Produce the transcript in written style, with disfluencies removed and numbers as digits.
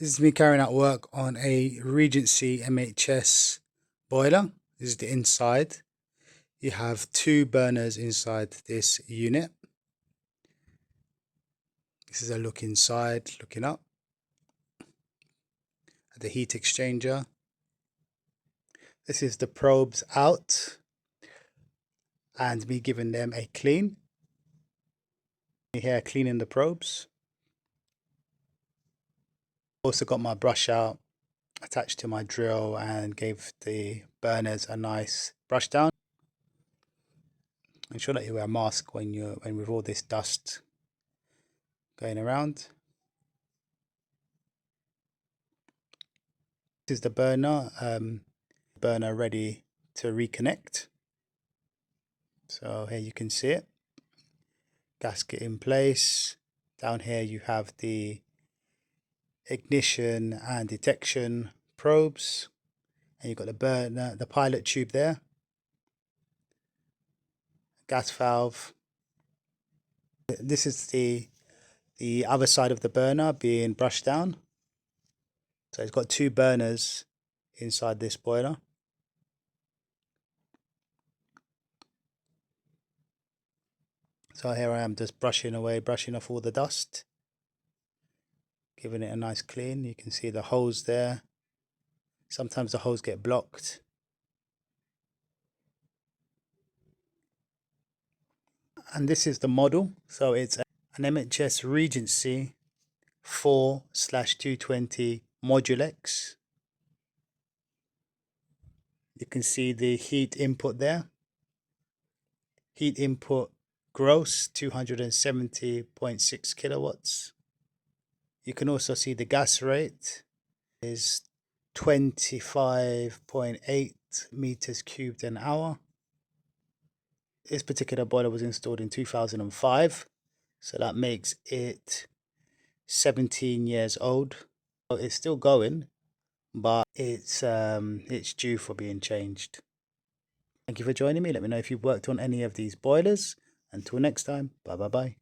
This is me carrying out work on a Regency Mhs boiler. This is the inside. You have two burners inside this unit. This is a look inside, looking up at the heat exchanger. This is the probes out and me giving them a clean. Here cleaning the probes. Also got my brush out attached to my drill and gave the burners a nice brush down. Ensure that you wear a mask when with all this dust going around. This is the burner ready to reconnect. So here you can see it. Gasket in place. Down here you have the ignition and detection probes, and you've got the pilot tube there, gas valve. This is the other side of the burner being brushed down. So it's got two burners inside this boiler. So here I am just brushing off all the dust, giving it a nice clean. You can see the holes there. Sometimes the holes get blocked. And this is the model. So it's an Mhs Regency 4/220 Modulex. You can see the heat input there. Heat input gross 270.6 kilowatts. You can also see the gas rate is 25.8 meters cubed an hour. This particular boiler was installed in 2005, so that makes it 17 years old. It's still going, but it's due for being changed. Thank you for joining me. Let me know if you've worked on any of these boilers. Until next time, bye bye bye.